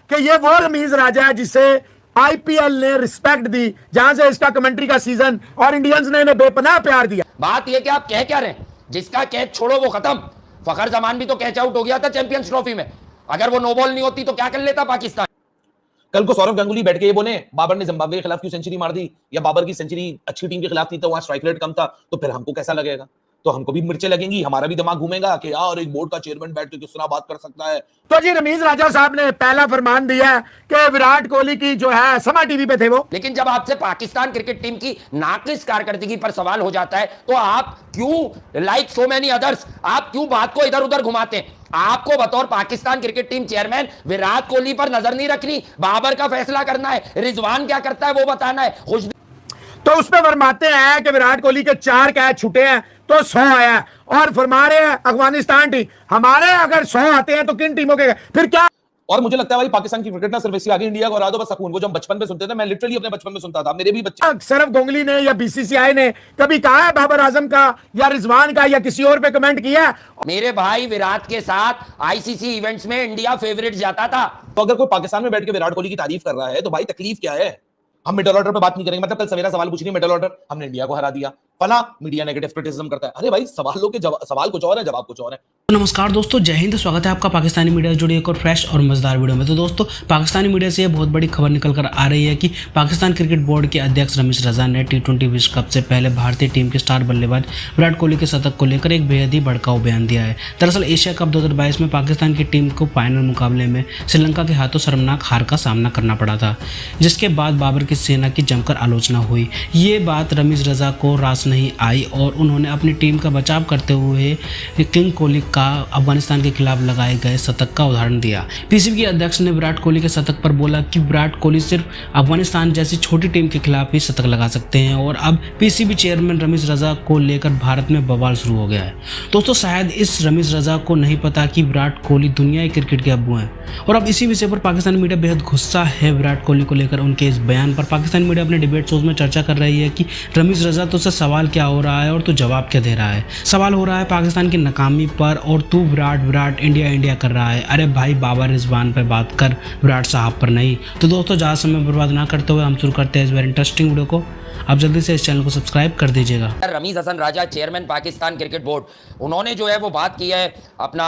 कि ये वो रमीज राजा है जिसे आईपीएल ने रिस्पेक्ट दी, जहां से इसका कमेंट्री का सीजन और इंडियंस ने इन्हें बेपनाह प्यार दिया। बात ये कि आप कह क्या रहे हैं, जिसका कैच छोड़ो वो खत्म। फखर जमान भी तो कैच आउट हो गया था चैंपियंस ट्रॉफी में, अगर वो नो बॉल नहीं होती तो क्या कर लेता पाकिस्तान। कल को सौरव गांगुली बैठ के ये बोले बाबर ने जिम्बाब्वे के खिलाफ क्यों सेंचुरी मार दी, या बाबर की सेंचुरी अच्छी टीम के खिलाफ थी तो वहां स्ट्राइक रेट कम था, तो फिर हमको कैसा लगेगा? तो हमको भी मिर्चें लगेंगी, हमारा भी दिमाग घूमेगा कि यार एक बोर्ड का चेयरमैन बैठ के किस तरह बात कर सकता है। तो जी रमीज राजा साहब ने पहला फरमान दिया कि विराट कोहली की जो है समा टीवी पे थे वो। लेकिन जब आपसे पाकिस्तान क्रिकेट टीम की नाकिस कारकर्दगी पर सवाल हो जाता है तो आप क्यों, लाइक सो मेनी अदर्स, आप क्यों बात को इधर उधर घुमाते हैं? आपको बतौर Pakistan cricket team chairman Virat Kohli पर नजर नहीं रखनी, बाबर का फैसला करना है, रिजवान क्या करता है वो बताना है, खुश। तो उसमें फरमाते हैं कि विराट कोहली के 4 कैच छूटे हैं तो 100 आया है, और फरमा रहे हैं अफगानिस्तान टीम, हमारे अगर 100 आते हैं तो किन टीमों के फिर क्या? और मुझे लगता है भाई पाकिस्तान की क्रिकेट ना सिर्फ इसी आगे इंडिया को हरा दो बस सकून। वो जब बचपन में सुनते थे, मैं लिटरली अपने बचपन में सुनता था, मेरे भी बच्चे। सौरव गांगुली ने या बीसीसीआई ने कभी कहा है बाबर आजम का या रिजवान का या किसी और पे कमेंट किया है? मेरे भाई विराट के साथ आईसीसी इवेंट्स में इंडिया फेवरेट जाता था। तो अगर कोई पाकिस्तान में बैठ के विराट कोहली की तारीफ कर रहा है तो भाई तकलीफ क्या है? हम मिडल ऑर्डर पे बात नहीं करेंगे, मतलब कल सवेरा सवाल पूछ रही है मिडल ऑर्डर, हमने इंडिया को हरा दिया, फला मीडिया नेगेटिव क्रिटिसिज्म करता है। अरे भाई सवालों के सवाल कुछ और है, जवाब कुछ और है। नमस्कार दोस्तों, जय हिंद। स्वागत है आपका पाकिस्तानी मीडिया से जुड़ी एक और फ्रेश और मजेदार वीडियो में। तो दोस्तों पाकिस्तानी मीडिया से ये बहुत बड़ी खबर निकल कर आ रही है कि पाकिस्तान क्रिकेट बोर्ड के अध्यक्ष रमीज रजा ने T20 विश्व कप से पहले भारतीय टीम के स्टार बल्लेबाज विराट कोहली के शतक को लेकर एक बेहद ही भड़काऊ बयान दिया है। दरअसल एशिया कप 2022 में पाकिस्तान की टीम को फाइनल मुकाबले में श्रीलंका के हाथों शर्मनाक हार का सामना करना पड़ा था, जिसके बाद बाबर की सेना की जमकर आलोचना हुई। ये बात रमीज रजा को रास नहीं आई और उन्होंने अपनी टीम का बचाव करते हुए किंग कोहली का अफगानिस्तान के खिलाफ लगाए गए शतक का उदाहरण दिया। पीसीबी के अध्यक्ष ने विराट कोहली के शतक पर बोला कि विराट कोहली सिर्फ अफगानिस्तान जैसी छोटी टीम के खिलाफ ही शतक लगा सकते हैं, और अब पीसीबी चेयरमैन रमीज रजा को लेकर भारत में बवाल शुरू हो गया है। दोस्तों शायद इस रमीज रजा को नहीं पता कि विराट कोहली दुनियाई क्रिकेट के अब्बू हैं, और अब इसी विषय पर पाकिस्तानी मीडिया बेहद गुस्सा है विराट कोहली को लेकर उनके इस बयान पर। पाकिस्तानी मीडिया अपने डिबेट शोज में चर्चा कर रही है कि रमीज रजा तो से सवाल क्या हो रहा है और तू जवाब क्या दे रहा है। सवाल हो रहा है पाकिस्तान की नाकामी पर और तू विराट विराट इंडिया इंडिया कर रहा है। अरे भाई बाबर रिजवान पर बात कर, विराट साहब पर नहीं। तो दोस्तों ज़्यादा समय बर्बाद ना करते हुए हम शुरू करते हैं इस वेरी इंटरेस्टिंग वीडियो को। आप जल्दी से इस चैनल को सब्सक्राइब कर दीजिएगा। रमीज हसन राजा चेयरमैन पाकिस्तान क्रिकेट बोर्ड, उन्होंने जो है वो बात की है अपना,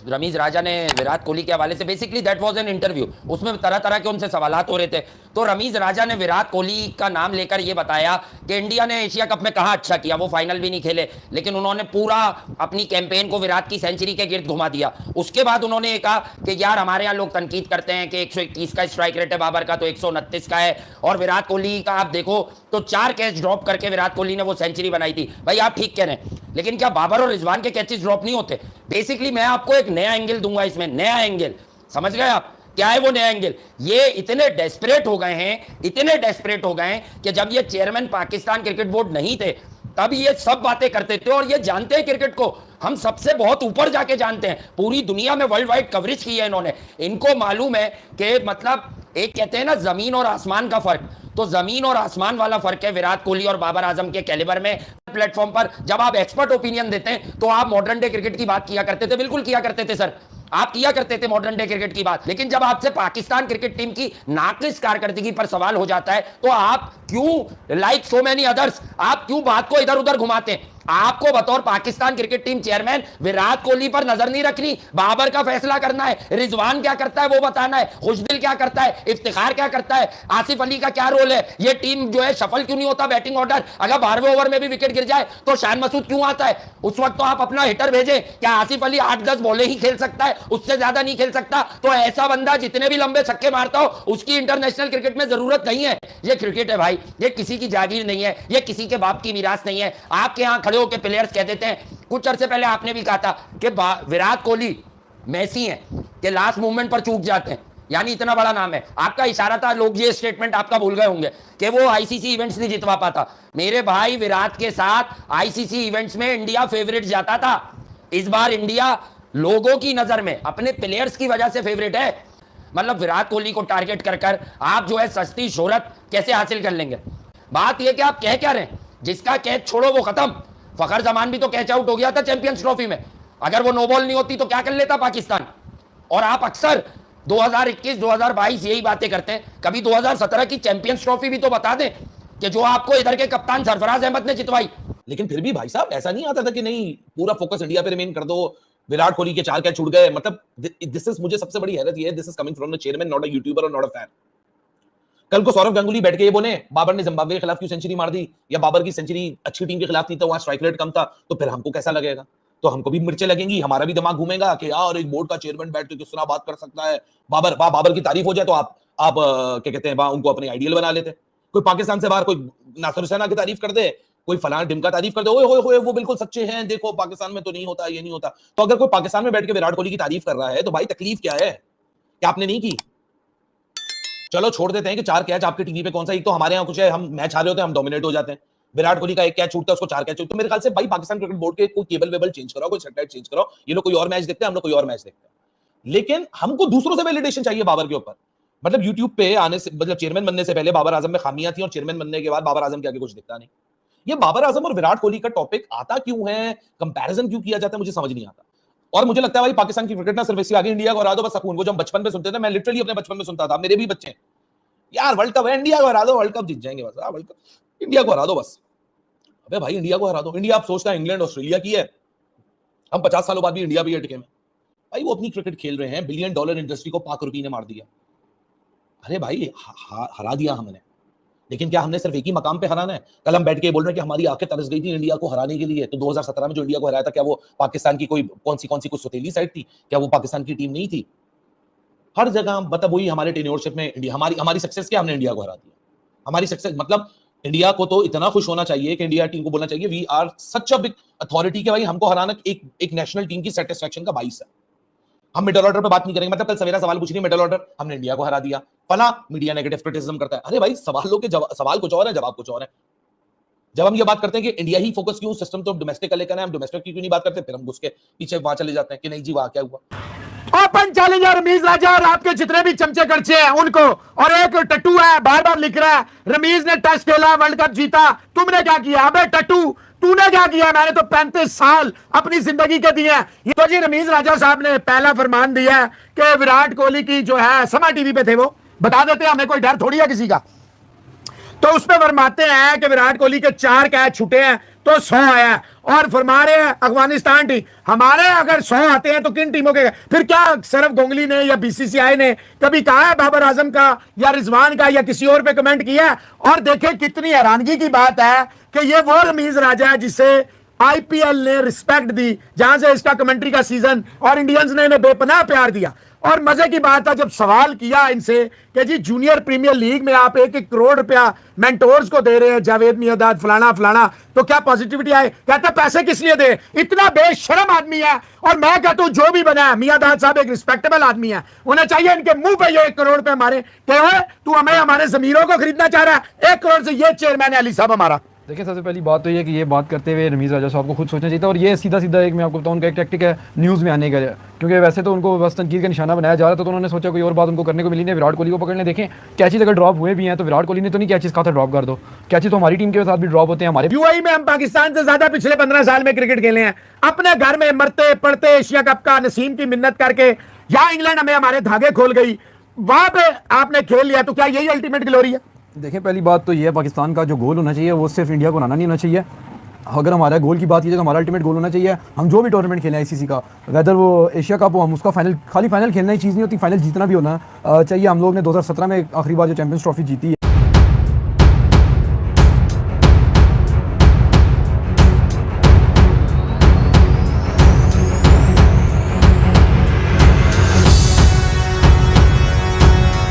रमीज राजा ने विराट कोहली के हवाले से, basically that was an interview, उसमें तरह तरह के उनसे सवालात हो रहे थे। तो रमीज राजा ने विराट कोहली का नाम लेकर ये बताया कि इंडिया ने एशिया कप में कहाँ अच्छा किया, वो फाइनल भी नहीं खेले, लेकिन उन्होंने पूरा अपनी कैंपेन को विराट की सेंचुरी के गिर्द घुमा दिया। उसके बाद उन्होंने ये कहा कि यार हमारे यहाँ लोग तनकीद करते हैं कि 121 का स्ट्राइक रेट है बाबर का, तो 129 का है, और विराट कोहली का आप देखो तो 4 कैच ड्रॉप करके विराट कोहली ने वो सेंचुरी बनाई थी। भाई आप ठीक कह रहे हैं, लेकिन क्या बाबर और रिजवान के कैचेस ड्रॉप नहीं होते? बेसिकली मैं आपको एक नया एंगल दूंगा इसमें, नया एंगल, समझ गए आप क्या है वो नया एंगल? ये इतने डेस्परेट हो गए हैं, इतने डेस्परेट हो गए हैं कि जब ये चेयरमैन पाकिस्तान क्रिकेट बोर्ड नहीं थे तब ये सब बातें करते थे, और ये जानते हैं क्रिकेट को, हम सबसे बहुत ऊपर जाके जानते हैं, पूरी दुनिया में वर्ल्ड वाइड कवरेज की है इन्होंने। इनको मालूम है कि मतलब एक कहते हैं ना जमीन और आसमान का फर्क, तो जमीन और आसमान वाला फर्क है विराट कोहली और बाबर आजम के कैलिबर में। प्लेटफॉर्म पर जब आप एक्सपर्ट ओपिनियन देते हैं तो आप मॉडर्न डे क्रिकेट की बात किया करते थे, बिल्कुल किया करते थे सर, आप किया करते थे मॉडर्न डे क्रिकेट की बात। लेकिन जब आपसे पाकिस्तान क्रिकेट टीम की नाकिस कारकर्दगी पर सवाल हो जाता है तो आप क्यों, लाइक सो मेनी अदर्स, आप क्यों बात को इधर उधर घुमाते हैं? आपको बतौर Pakistan cricket team chairman Virat Kohli पर नजर नहीं रखनी, बाबर का फैसला करना है, रिजवान क्या करता है वो बताना है, खुशदिल क्या करता है, इफ्तिखार क्या करता है, आसिफ अली का क्या रोल है, ये टीम जो है सफल क्यों नहीं होता बैटिंग ऑर्डर, अगर 12वें ओवर में भी विकेट गिर जाए तो शान मसूद क्यों आता है? उस वक्त तो आप अपना हिटर भेजें। क्या आसिफ अली 8-10 बॉलें ही खेल सकता है, उससे ज्यादा नहीं खेल सकता? तो ऐसा बंदा जितने भी लंबे छक्के मारता हो उसकी इंटरनेशनल क्रिकेट में जरूरत नहीं है। ये क्रिकेट है भाई, ये किसी की जागीर नहीं है, ये किसी के बाप की मीरास नहीं है। आपके यहां खड़े होकर प्लेयर्स कह देते हैं, कुछ अरसे पहले आपने भी कहा था कि विराट कोहली मैसी हैं कि लास्ट मूवमेंट पर चूक जाते हैं, यानी इतना बड़ा नाम है। आपका इशारा था, लोग ये स्टेटमेंट आपका भूल गए होंगे कि वो आईसीसी इवेंट्स नहीं जितवा पाता। मेरे भाई विराट के साथ आईसीसी इवेंट्स में इंडिया फेवरेट जाता था। इस बार इंडिया लोगों की नजर में अपने प्लेयर्स की वजह से फेवरेट है। मतलब विराट कोहली को टारगेट कर कर आप जो है सस्ती शोहरत कैसे हासिल कर लेंगे? बात यह कि आप कह क्या रहे हैं, जिसका कैच छोड़ो वो खत्म। फखर जमान भी तो कैच आउट हो गया था चैंपियंस ट्रॉफी में, अगर वो नो बॉल नहीं होती तो क्या कर लेता पाकिस्तान? और आप अक्सर 2021 2022 यही बातें करते हैं, कभी 2017 की चैंपियंस ट्रॉफी भी तो बता दें कि जो आपको इधर के कप्तान सरफराज अहमद ने जितवाई। लेकिन फिर भी भाई साहब ऐसा नहीं आता था कि नहीं पूरा फोकस इंडिया पे रिमेन कर दो, विराट कोहली के 4 कैच छूट गए, मतलब दिस इज, मुझे सबसे बड़ी हैरत ये है, this is coming from the chairman, not a YouTuber और नॉट अ फैन। कल को सौरव गांगुली बैठ के ये बोले बाबर ने जिम्बाब्वे के खिलाफ क्यों सेंचुरी मार दी, या बाबर की सेंचुरी अच्छी टीम के खिलाफ थी तो वहां स्ट्राइक रेट कम था, तो फिर हमको कैसा लगेगा? तो हमको भी मिर्चें लगेंगी, हमारा भी दिमाग घूमेगा कि यार एक बोर्ड का चेयरमैन बैठ के किस तरह बात कर सकता है। बाबर की तारीफ हो जाए तो आप क्या कहते हैं, उनको अपने आइडियल बना लेते। कोई पाकिस्तान से बाहर कोई नासिर हुसैन की तारीफ कर दे, कोई फलाना टिम का तारीफ कर दे, ओए वो बिल्कुल सच्चे हैं, देखो पाकिस्तान में तो नहीं होता, ये नहीं होता। तो अगर कोई पाकिस्तान में बैठ के विराट कोहली की तारीफ कर रहा है तो भाई तकलीफ क्या है कि आपने नहीं की? चलो छोड़ देते हैं कि 4 कैच आपके टीवी पे कौन सा, एक तो हमारे यहाँ कुछ है, हम मैच हारे होते हैं, हम डोमिनेट हो जाते हैं, विराट कोहली का 1 कैच छूटता है, उसको 4 कैच, तो मेरे ख्याल से भाई पाकिस्तान क्रिकेट बोर्ड के कोई केबल वेबल चेंज कराओ, कोई सैटेलाइट चेंज कराओ, ये लोग कोई और मैच देखते हैं, हम लोग कोई और मैच देखते हैं। लेकिन हमको दूसरों से वैलिडेशन चाहिए बाबर के ऊपर। मतलब यूट्यूब पे आने से, मतलब चेयरमैन बनने से पहले बाबर आजम में खामियां थी और चेयरमैन बनने के बाद बाबर आजम के आगे कुछ दिखता नहीं। ये बाबर आजम और विराट कोहली का टॉपिक आता क्यों है, कंपैरिजन क्यों किया जाता है, मुझे समझ नहीं आता। और मुझे लगता है भाई पाकिस्तान की क्रिकेट ना सिर्फ इससे आगे इंडिया को हरा दो बस सकून, वो जो हम बचपन में सुनते थे, मैं लिटरली अपने बचपन में सुनता था, मेरे भी बच्चे यार वर्ल्ड कप है, इंडिया को हरा दो, वर्ल्ड कप जीत जाएंगे बस, वर्ल्ड कप इंडिया को हरा दो बस। अबे भाई इंडिया को हरा दो, इंडिया आप सोचता है इंग्लैंड ऑस्ट्रेलिया की है, हम 50 सालों बाद भी इंडिया भी अटके में। भाई वो अपनी क्रिकेट खेल रहे हैं, $1 बिलियन इंडस्ट्री को पाक रुपये ने मार दिया। अरे भाई हरा दिया हमने, लेकिन क्या हमने सिर्फ एक ही मकाम पे हराना है? कल हम बैठ के बोल रहे हैं कि हमारी आंखें तरस गई थी इंडिया को हराने के लिए, तो 2017 में जो इंडिया को हराया था, क्या वो पाकिस्तान की कौन सी कोई सुतीली साइड थी? क्या वो पाकिस्तान की टीम नहीं थी? हर जगह मतलब वही हमारे टेन्योरशिप में इंडिया, हमारी सक्सेस क्या, हमने इंडिया को हरा दिया। हमारी सक्सेस मतलब इंडिया को तो इतना खुश होना चाहिए कि इंडिया टीम को बोलना चाहिए we are such a big authority कि भाई हमको हराना एक नेशनल टीम की सेटिस्फैक्शन का बाइस है। हम मिडल ऑर्डर पे बात नहीं करेंगे, मतलब कल सवेरा सवाल पूछ रही मिडल ऑर्डर, हमने इंडिया को हरा दिया, फला मीडिया नेगेटिव क्रिटिसिज्म करता है। अरे भाई सवालों के सवाल कुछ और है, जवाब कुछ और है। जब हम ये बात करते हैं कि इंडिया ही फोकस क्यों, सिस्टम तो डोमेस्टिक का लेकर है, हम डोमेस्टिक की क्यों नहीं बात करते, फिर हम उसके पीछे वहां चले जाते हैं कि नहीं जी वहां क्या हुआ। ओपन चैलेंजर रमीज राजा और आपके जितने भी चमचे खर्चे हैं उनको, और एक टट्टू है बार बार लिख रहा है रमीज ने टेस्ट खेला, वर्ल्ड कप जीता, तुमने क्या किया? अबे टट्टू तूने क्या किया? मैंने तो 35 साल अपनी जिंदगी के दिए हैं। ये तो जी रमीज राजा साहब ने पहला फरमान दिया है कि विराट कोहली की जो है, समा टीवी पे थे वो, बता देते हैं, हमें कोई डर थोड़ी है किसी का। तो उसमें फरमाते हैं कि विराट कोहली के 4 कैच छूटे हैं तो 100 आया है, और फरमा रहे हैं अफगानिस्तान टीम, हमारे अगर 100 आते हैं तो किन टीमों के? फिर क्या सौरव गांगुली ने या बीसीसीआई ने कभी कहा है बाबर आजम का या रिजवान का या किसी और पे कमेंट किया है? और देखें कितनी हैरानगी की बात है कि ये वो रमीज राजा है जिसे आईपीएल ने रिस्पेक्ट दी, जहां से इसका कमेंट्री का सीजन और इंडियंस ने इन्हें बेपनाह प्यार दिया। और मजे की बात था जब सवाल किया इनसे कि जी जूनियर प्रीमियर लीग में आप 1-1 करोड़ रुपया मेंटोर्स को दे रहे हैं, जावेद मियांदाद फलाना फलाना, तो क्या पॉजिटिविटी आए? कहता पैसे किस लिए दे? इतना बेशरम आदमी है। और मैं कहता हूं जो भी बना है, मियांदाद साहब एक रिस्पेक्टेबल आदमी है, उन्हें चाहिए इनके मुंह पे ये 1 करोड़ रुपए मारे कि तू हमें हमारे जमीरों को खरीदना चाह रहा है, 1 करोड़ से ये चेयरमैन है अली साहब हमारा। देखिए सबसे पहली बात तो ये कि ये बात करते हुए रमीज राजा साहब को खुद सोचना चाहिए था, और ये सीधा सीधा एक मैं आपको बताऊं उनका एक टैक्टिक है न्यूज़ में आने का, क्योंकि वैसे तो उनको बस तनकीद का निशाना बनाया जा रहा था, तो उन्होंने सोचा कोई और बात उनको करने को मिली नहीं, विराट कोहली को पकड़ने। देखें कैचेज अगर ड्रॉप हुए भी हैं तो विराट कोहली ने तो नहीं कैचेज कहा था ड्रॉप कर दो, कैचेज तो हमारी टीम के साथ भी ड्रॉप होते हैं। हमारे यूएई में हम पाकिस्तान से ज्यादा पिछले 15 साल में क्रिकेट खेले हैं, अपने घर में मरते पड़ते एशिया कप का नसीम की मिन्नत करके, यहाँ इंग्लैंड हमें हमारे धागे खोल गई, वहां पे आपने खेल लिया, तो क्या यही अल्टीमेट ग्लोरी है? देखिए पहली बात तो ये है पाकिस्तान का जो गोल होना चाहिए वो सिर्फ इंडिया को हराना नहीं होना चाहिए। अगर हमारा गोल की बात की जाए तो हमारा अल्टीमेट गोल होना चाहिए, हम जो भी टूर्नामेंट खेलें आईसीसी का, वेदर वो एशिया कप हो, हम उसका फाइनल, खाली फाइनल खेलना ही चीज़ नहीं होती, फाइनल जीतना भी होना चाहिए। हम लोग ने 2017 में आखिरी बार जो चैंपियंस ट्रॉफी जीती है